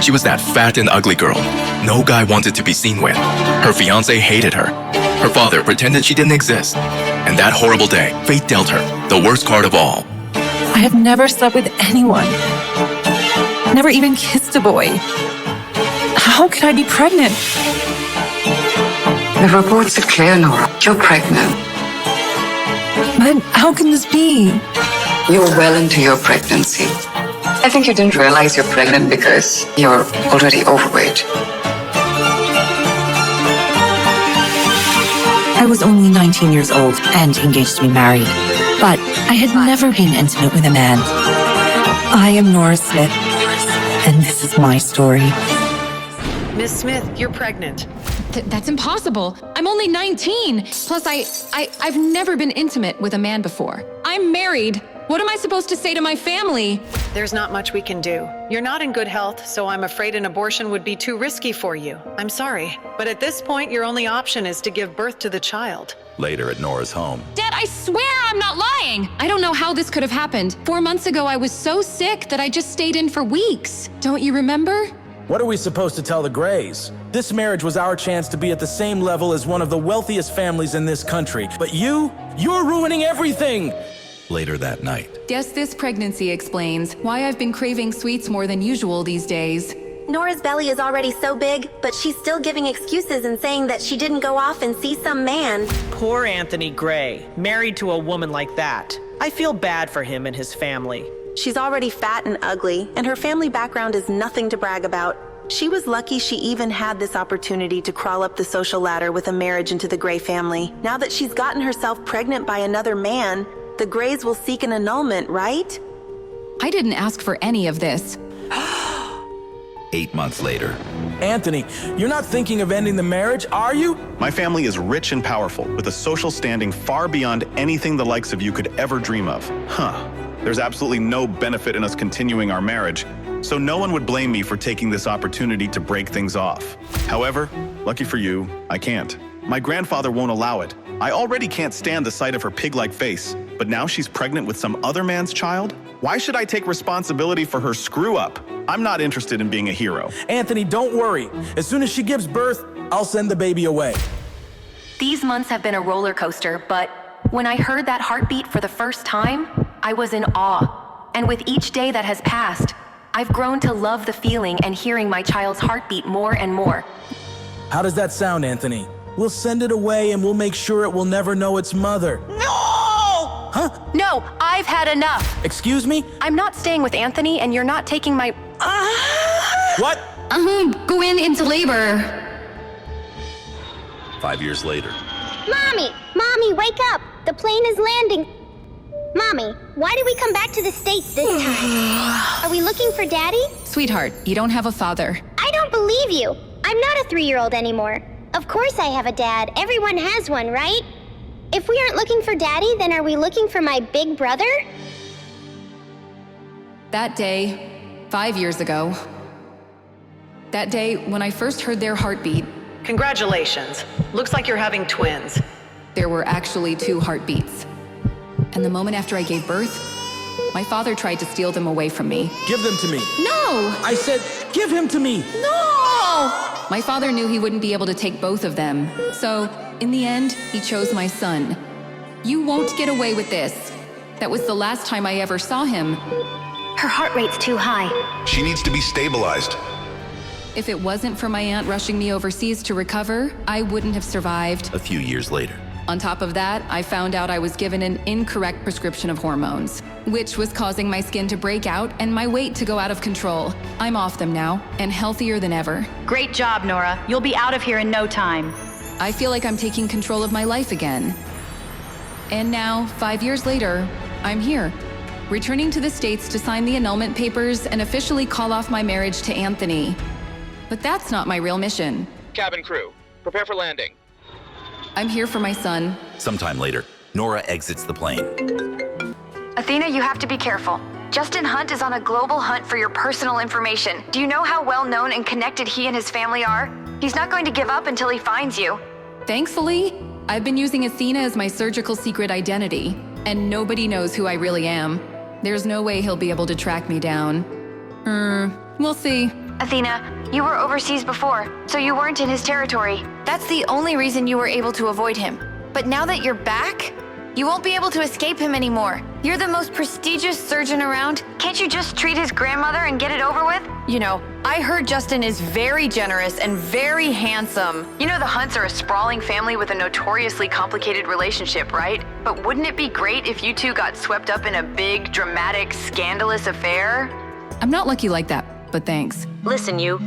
She was that fat and ugly girl no guy wanted to be seen with. Her fiancé hated her. Her father pretended she didn't exist. And that horrible day, fate dealt her the worst card of all. I have never slept with anyone. Never even kissed a boy. How could I be pregnant? The reports are clear, Nora. You're pregnant. But how can this be? You're well into your pregnancy. I think you didn't realize you're pregnant because you're already overweight. I was only 19 years old and engaged to be married, but I had never been intimate with a man. I am Nora Smith, and this is my story. Miss Smith, you're pregnant. That's impossible. I'm only 19. Plus, I've never been intimate with a man before. I'm married. What am I supposed to say to my family? There's not much we can do. You're not in good health, so I'm afraid an abortion would be too risky for you. I'm sorry, but at this point, your only option is to give birth to the child. Later at Nora's home. Dad, I swear I'm not lying. I don't know how this could have happened. 4 months ago, I was so sick that I just stayed in for weeks. Don't you remember? What are we supposed to tell the Grays? This marriage was our chance to be at the same level as one of the wealthiest families in this country. But you're ruining everything! Later that night. Guess this pregnancy explains why I've been craving sweets more than usual these days. Nora's belly is already so big, but she's still giving excuses and saying that she didn't go off and see some man. Poor Anthony Gray, married to a woman like that. I feel bad for him and his family. She's already fat and ugly, and her family background is nothing to brag about. She was lucky she even had this opportunity to crawl up the social ladder with a marriage into the Gray family. Now that she's gotten herself pregnant by another man, the Grays will seek an annulment, right? I didn't ask for any of this. 8 months later. Anthony, you're not thinking of ending the marriage, are you? My family is rich and powerful, with a social standing far beyond anything the likes of you could ever dream of. There's absolutely no benefit in us continuing our marriage, so no one would blame me for taking this opportunity to break things off. However, lucky for you, I can't. My grandfather won't allow it. I already can't stand the sight of her pig-like face, but now she's pregnant with some other man's child? Why should I take responsibility for her screw-up? I'm not interested in being a hero. Anthony, don't worry. As soon as she gives birth, I'll send the baby away. These months have been a roller coaster, but when I heard that heartbeat for the first time, I was in awe. And with each day that has passed, I've grown to love the feeling and hearing my child's heartbeat more and more. How does that sound, Anthony? We'll send it away and we'll make sure it will never know its mother. No! Huh? No, I've had enough. Excuse me? I'm not staying with Anthony and you're not taking my... What? I'm going into labor. 5 years later. Mommy! Mommy, wake up! The plane is landing. Mommy, why did we come back to the States this time? Are we looking for Daddy? Sweetheart, you don't have a father. I don't believe you. I'm not a 3-year-old anymore. Of course I have a dad. Everyone has one, right? If we aren't looking for Daddy, then are we looking for my big brother? That day, 5 years ago, that day when I first heard their heartbeat. Congratulations. Looks like you're having twins. There were actually 2 heartbeats. And the moment after I gave birth, my father tried to steal them away from me. Give them to me. No! I said, give him to me. No! My father knew he wouldn't be able to take both of them. So, in the end, he chose my son. You won't get away with this. That was the last time I ever saw him. Her heart rate's too high. She needs to be stabilized. If it wasn't for my aunt rushing me overseas to recover, I wouldn't have survived. A few years later. On top of that, I found out I was given an incorrect prescription of hormones, which was causing my skin to break out and my weight to go out of control. I'm off them now, and healthier than ever. Great job, Nora. You'll be out of here in no time. I feel like I'm taking control of my life again. And now, 5 years later, I'm here, returning to the States to sign the annulment papers and officially call off my marriage to Anthony. But that's not my real mission. Cabin crew, prepare for landing. I'm here for my son. Sometime later, Nora exits the plane. Athena, you have to be careful. Justin Hunt is on a global hunt for your personal information. Do you know how well known and connected he and his family are? He's not going to give up until he finds you. Thankfully, I've been using Athena as my surgical secret identity, and nobody knows who I really am. There's no way he'll be able to track me down. We'll see. Athena, you were overseas before, so you weren't in his territory. That's the only reason you were able to avoid him. But now that you're back, you won't be able to escape him anymore. You're the most prestigious surgeon around. Can't you just treat his grandmother and get it over with? You know, I heard Justin is very generous and very handsome. You know the Hunts are a sprawling family with a notoriously complicated relationship, right? But wouldn't it be great if you two got swept up in a big, dramatic, scandalous affair? I'm not lucky like that, but thanks. Listen, you.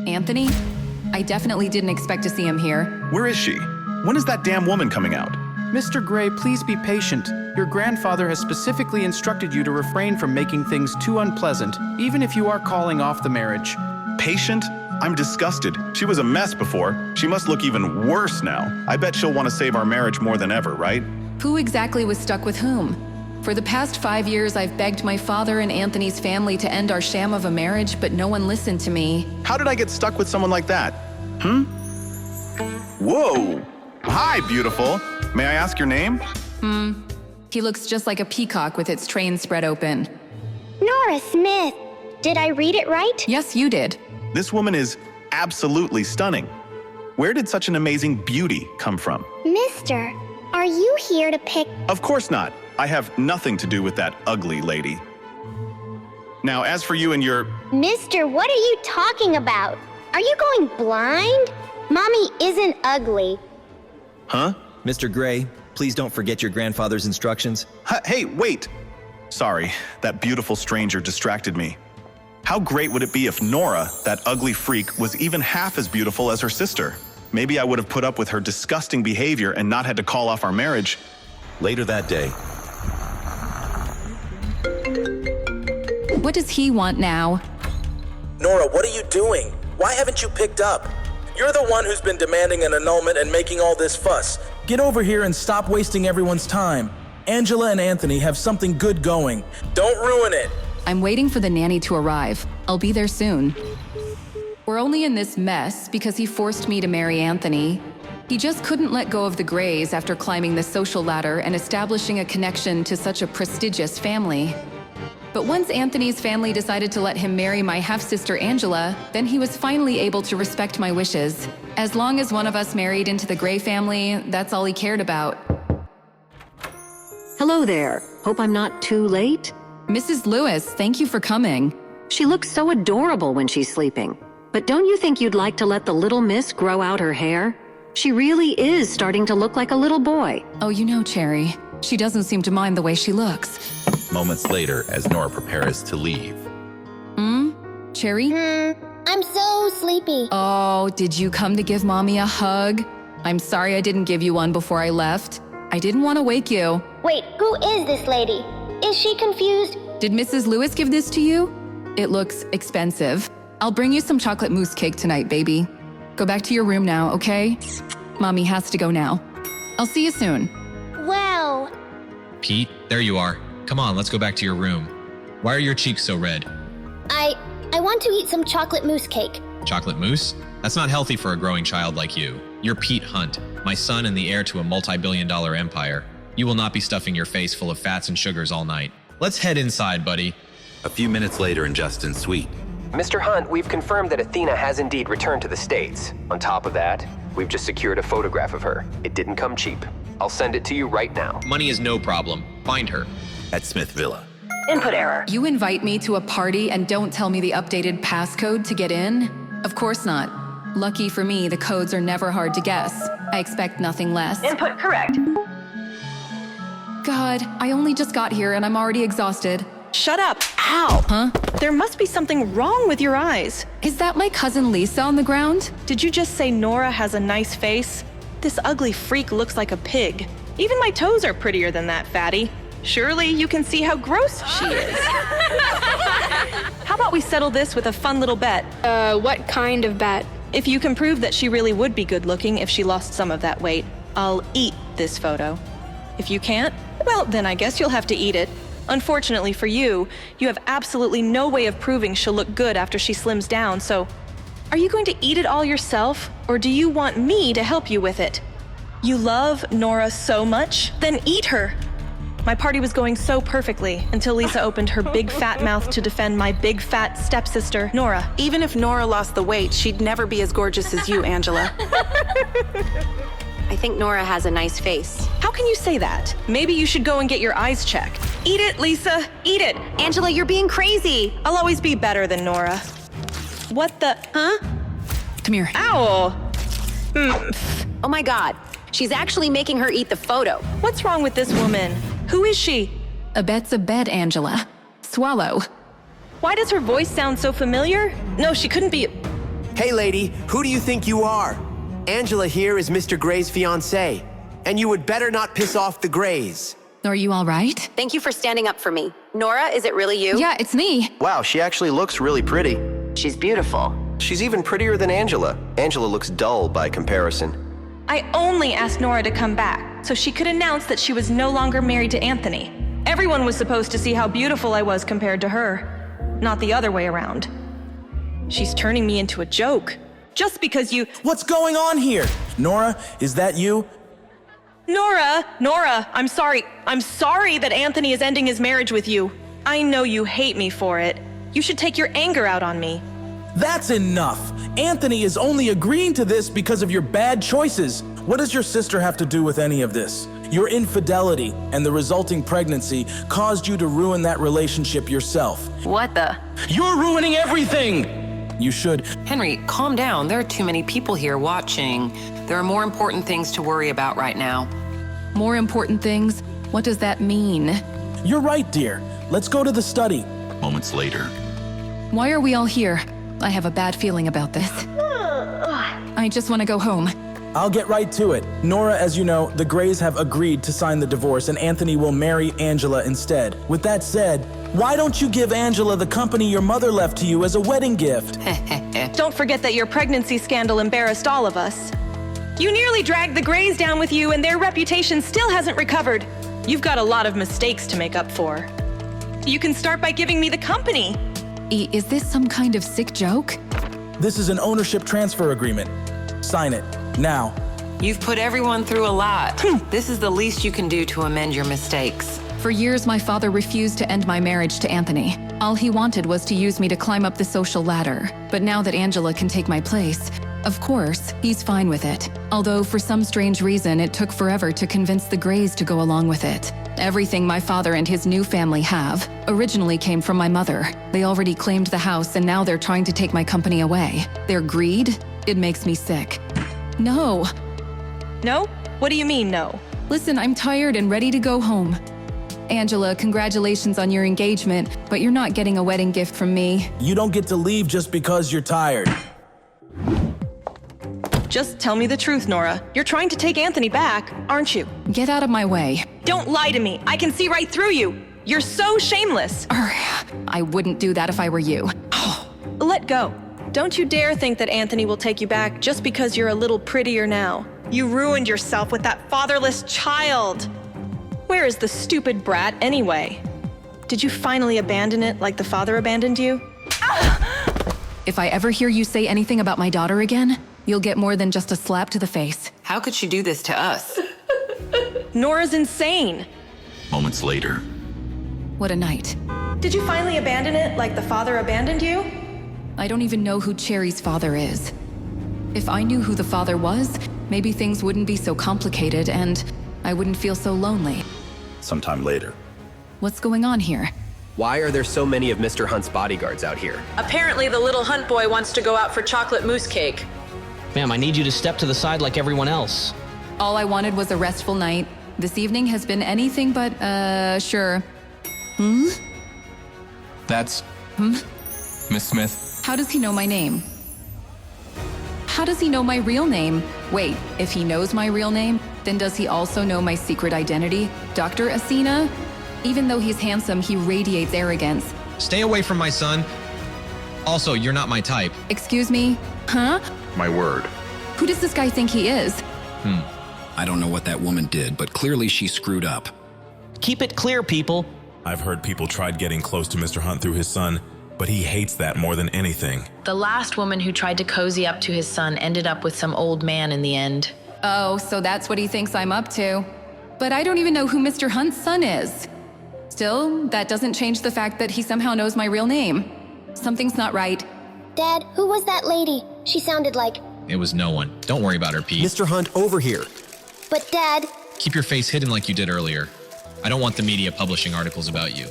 Anthony? I definitely didn't expect to see him here. Where is she? When is that damn woman coming out? Mr. Gray, please be patient. Your grandfather has specifically instructed you to refrain from making things too unpleasant, even if you are calling off the marriage. Patient? I'm disgusted. She was a mess before. She must look even worse now. I bet she'll want to save our marriage more than ever, right? Who exactly was stuck with whom? For the past 5 years, I've begged my father and Anthony's family to end our sham of a marriage, but no one listened to me. How did I get stuck with someone like that? Whoa! Hi, beautiful. May I ask your name? He looks just like a peacock with its train spread open. Nora Smith. Did I read it right? Yes, you did. This woman is absolutely stunning. Where did such an amazing beauty come from? Mister, are you here to pick? Of course not. I have nothing to do with that ugly lady. Now, as for you and your... Mister, what are you talking about? Are you going blind? Mommy isn't ugly. Huh? Mr. Gray, please don't forget your grandfather's instructions. Hey, wait! Sorry, that beautiful stranger distracted me. How great would it be if Nora, that ugly freak, was even half as beautiful as her sister? Maybe I would have put up with her disgusting behavior and not had to call off our marriage. Later that day. What does he want now? Nora, what are you doing? Why haven't you picked up? You're the one who's been demanding an annulment and making all this fuss. Get over here and stop wasting everyone's time. Angela and Anthony have something good going. Don't ruin it. I'm waiting for the nanny to arrive. I'll be there soon. We're only in this mess because he forced me to marry Anthony. He just couldn't let go of the Grays after climbing the social ladder and establishing a connection to such a prestigious family. But once Anthony's family decided to let him marry my half-sister Angela, then he was finally able to respect my wishes. As long as one of us married into the Gray family, that's all he cared about. Hello there. Hope I'm not too late. Mrs. Lewis, thank you for coming. She looks so adorable when she's sleeping. But don't you think you'd like to let the little miss grow out her hair? She really is starting to look like a little boy. Oh, you know, Cherry, she doesn't seem to mind the way she looks. Moments later, as Nora prepares to leave. Cherry? I'm so sleepy. Oh, did you come to give Mommy a hug? I'm sorry I didn't give you one before I left. I didn't want to wake you. Wait, who is this lady? Is she confused? Did Mrs. Lewis give this to you? It looks expensive. I'll bring you some chocolate mousse cake tonight, baby. Go back to your room now, okay? Mommy has to go now. I'll see you soon. Well... Pete, there you are. Come on, let's go back to your room. Why are your cheeks so red? I want to eat some chocolate mousse cake. Chocolate mousse? That's not healthy for a growing child like you. You're Pete Hunt, my son and the heir to a multi-billion-dollar empire. You will not be stuffing your face full of fats and sugars all night. Let's head inside, buddy. A few minutes later in Justin's suite. Mr. Hunt, we've confirmed that Athena has indeed returned to the States. On top of that, we've just secured a photograph of her. It didn't come cheap. I'll send it to you right now. Money is no problem. Find her. At Smith Villa. Input error. You invite me to a party and don't tell me the updated passcode to get in? Of course not. Lucky for me, the codes are never hard to guess. I expect nothing less. Input correct. God, I only just got here and I'm already exhausted. Shut up! Ow! Huh? There must be something wrong with your eyes. Is that my cousin Lisa on the ground? Did you just say Nora has a nice face? This ugly freak looks like a pig. Even my toes are prettier than that, fatty. Surely you can see how gross she is. How about we settle this with a fun little bet? What kind of bet? If you can prove that she really would be good looking if she lost some of that weight, I'll eat this photo. If you can't, well, then I guess you'll have to eat it. Unfortunately for you, you have absolutely no way of proving she'll look good after she slims down, so are you going to eat it all yourself, or do you want me to help you with it? You love Nora so much? Then eat her. My party was going so perfectly until Lisa opened her big fat mouth to defend my big fat stepsister, Nora. Even if Nora lost the weight, she'd never be as gorgeous as you, Angela. I think Nora has a nice face. How can you say that? Maybe you should go and get your eyes checked. Eat it, Lisa. Eat it. Angela, you're being crazy. I'll always be better than Nora. What the? Huh? Come here. Ow! Oh my God. She's actually making her eat the photo. What's wrong with this woman? Who is she? A bet's a bet, Angela. Swallow. Why does her voice sound so familiar? No, she couldn't be. Hey lady, who do you think you are? Angela here is Mr. Gray's fiancée, and you would better not piss off the Grays. Are you all right? Thank you for standing up for me. Nora, is it really you? Yeah, it's me. Wow, she actually looks really pretty. She's beautiful. She's even prettier than Angela. Angela looks dull by comparison. I only asked Nora to come back so she could announce that she was no longer married to Anthony. Everyone was supposed to see how beautiful I was compared to her, not the other way around. She's turning me into a joke. Just because you— What's going on here? Nora, is that you? Nora, I'm sorry. I'm sorry that Anthony is ending his marriage with you. I know you hate me for it. You should take your anger out on me. That's enough. Anthony is only agreeing to this because of your bad choices. What does your sister have to do with any of this? Your infidelity and the resulting pregnancy caused you to ruin that relationship yourself. What the? You're ruining everything! You should. Henry, calm down. There are too many people here watching. There are more important things to worry about right now. More important things? What does that mean? You're right, dear. Let's go to the study. Moments later. Why are we all here? I have a bad feeling about this. I just want to go home. I'll get right to it. Nora, as you know, the Grays have agreed to sign the divorce and Anthony will marry Angela instead. With that said, why don't you give Angela the company your mother left to you as a wedding gift? Don't forget that your pregnancy scandal embarrassed all of us. You nearly dragged the Grays down with you and their reputation still hasn't recovered. You've got a lot of mistakes to make up for. You can start by giving me the company. Is this some kind of sick joke? This is an ownership transfer agreement. Sign it, now. You've put everyone through a lot. This is the least you can do to amend your mistakes. For years, my father refused to end my marriage to Anthony. All he wanted was to use me to climb up the social ladder. But now that Angela can take my place, of course, he's fine with it. Although for some strange reason, it took forever to convince the Grays to go along with it. Everything my father and his new family have originally came from my mother. They already claimed the house and now they're trying to take my company away. Their greed? It makes me sick. No. No? What do you mean, no? Listen, I'm tired and ready to go home. Angela, congratulations on your engagement, but you're not getting a wedding gift from me. You don't get to leave just because you're tired. Just tell me the truth, Nora. You're trying to take Anthony back, aren't you? Get out of my way. Don't lie to me. I can see right through you. You're so shameless. I wouldn't do that if I were you. Let go. Don't you dare think that Anthony will take you back just because you're a little prettier now. You ruined yourself with that fatherless child. Where is the stupid brat anyway? Did you finally abandon it like the father abandoned you? If I ever hear you say anything about my daughter again, you'll get more than just a slap to the face. How could she do this to us? Nora's insane. Moments later. What a night. Did you finally abandon it like the father abandoned you? I don't even know who Cherry's father is. If I knew who the father was, maybe things wouldn't be so complicated and I wouldn't feel so lonely. Sometime later. What's going on here? Why are there so many of Mr. Hunt's bodyguards out here? Apparently the little Hunt boy wants to go out for chocolate mousse cake. Ma'am, I need you to step to the side like everyone else. All I wanted was a restful night. This evening has been anything but, sure. That's... Miss Smith? How does he know my name? How does he know my real name? Wait, if he knows my real name, then does he also know my secret identity? Dr. Asina? Even though he's handsome, he radiates arrogance. Stay away from my son. Also, you're not my type. Excuse me? Huh? My word. Who does this guy think he is? I don't know what that woman did, but clearly she screwed up. Keep it clear, people. I've heard people tried getting close to Mr. Hunt through his son, but he hates that more than anything. The last woman who tried to cozy up to his son ended up with some old man in the end. Oh, so that's what he thinks I'm up to. But I don't even know who Mr. Hunt's son is. Still, that doesn't change the fact that he somehow knows my real name. Something's not right. Dad, who was that lady? She sounded like... It was no one. Don't worry about her, Pete. Mr. Hunt, over here. But Dad... Keep your face hidden like you did earlier. I don't want the media publishing articles about you.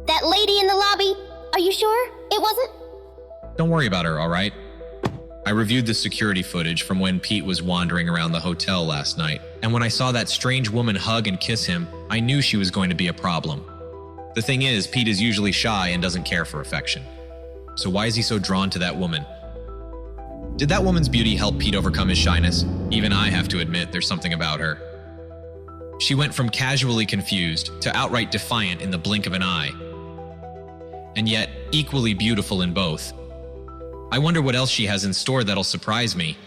That lady in the lobby? Are you sure? It wasn't? Don't worry about her, all right? I reviewed the security footage from when Pete was wandering around the hotel last night, and when I saw that strange woman hug and kiss him, I knew she was going to be a problem. The thing is, Pete is usually shy and doesn't care for affection. So why is he so drawn to that woman? Did that woman's beauty help Pete overcome his shyness? Even I have to admit there's something about her. She went from casually confused to outright defiant in the blink of an eye, and yet equally beautiful in both. I wonder what else she has in store that'll surprise me.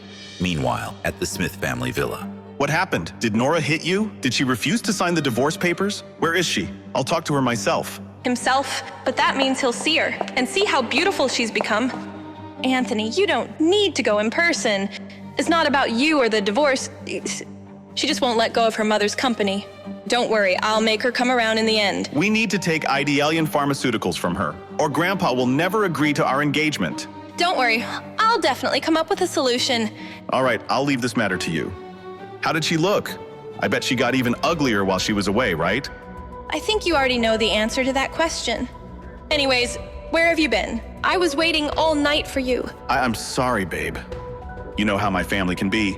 Meanwhile, at the Smith family villa. What happened? Did Nora hit you? Did she refuse to sign the divorce papers? Where is she? I'll talk to her myself. Himself, but that means he'll see her and see how beautiful she's become. Anthony, you don't need to go in person. It's not about you or the divorce. She just won't let go of her mother's company. Don't worry, I'll make her come around in the end. We need to take Idealian Pharmaceuticals from her, or Grandpa will never agree to our engagement. Don't worry, I'll definitely come up with a solution. All right, I'll leave this matter to you. How did she look? I bet she got even uglier while she was away, right? I think you already know the answer to that question. Anyways, where have you been? I was waiting all night for you. I'm sorry, babe. You know how my family can be.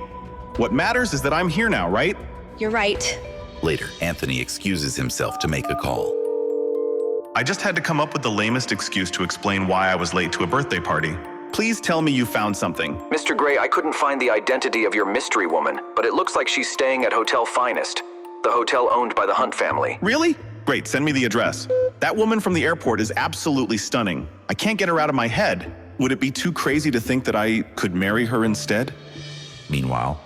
What matters is that I'm here now, right? You're right. Later, Anthony excuses himself to make a call. I just had to come up with the lamest excuse to explain why I was late to a birthday party. Please tell me you found something. Mr. Gray, I couldn't find the identity of your mystery woman, but it looks like she's staying at Hotel Finest, the hotel owned by the Hunt family. Really? Great, send me the address. That woman from the airport is absolutely stunning. I can't get her out of my head. Would it be too crazy to think that I could marry her instead? Meanwhile,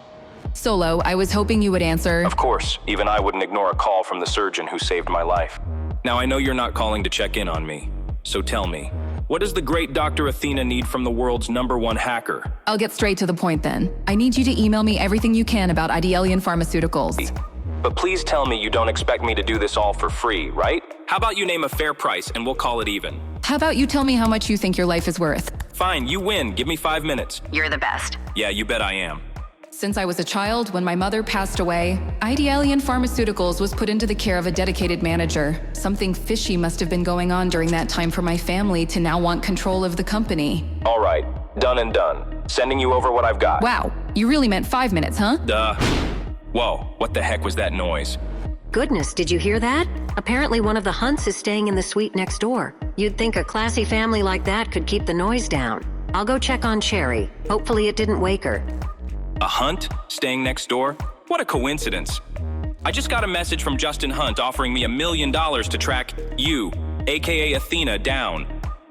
Solo, I was hoping you would answer. Of course, even I wouldn't ignore a call from the surgeon who saved my life. Now I know you're not calling to check in on me, so tell me, what does the great Dr. Athena need from the world's #1 hacker? I'll get straight to the point then. I need you to email me everything you can about Idealian Pharmaceuticals. But please tell me you don't expect me to do this all for free, right? How about you name a fair price and we'll call it even? How about you tell me how much you think your life is worth? Fine, you win. Give me 5 minutes. You're the best. Yeah, you bet I am. Since I was a child, when my mother passed away, Idealian Pharmaceuticals was put into the care of a dedicated manager. Something fishy must have been going on during that time for my family to now want control of the company. All right, done and done. Sending you over what I've got. Wow, you really meant 5 minutes, huh? Duh. Whoa, what the heck was that noise? Goodness, did you hear that? Apparently one of the Hunts is staying in the suite next door. You'd think a classy family like that could keep the noise down. I'll go check on Cherry. Hopefully it didn't wake her. A Hunt staying next door? What a coincidence. I just got a message from Justin Hunt offering me $1 million to track you, aka Athena, down.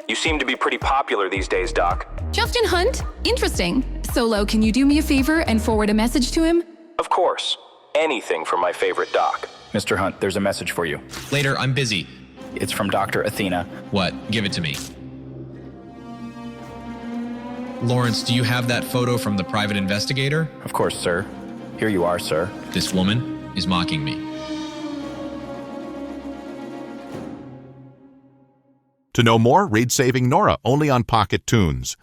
You seem to be pretty popular these days, Doc. Justin Hunt? Interesting. Solo, can you do me a favor and forward a message to him? Of course. Anything for my favorite Doc. Mr. Hunt, there's a message for you. Later, I'm busy. It's from Dr. Athena. What? Give it to me. Lawrence, do you have that photo from the private investigator? Of course, sir. Here you are, sir. This woman is mocking me. To know more, read Saving Nora only on Pocket Tunes.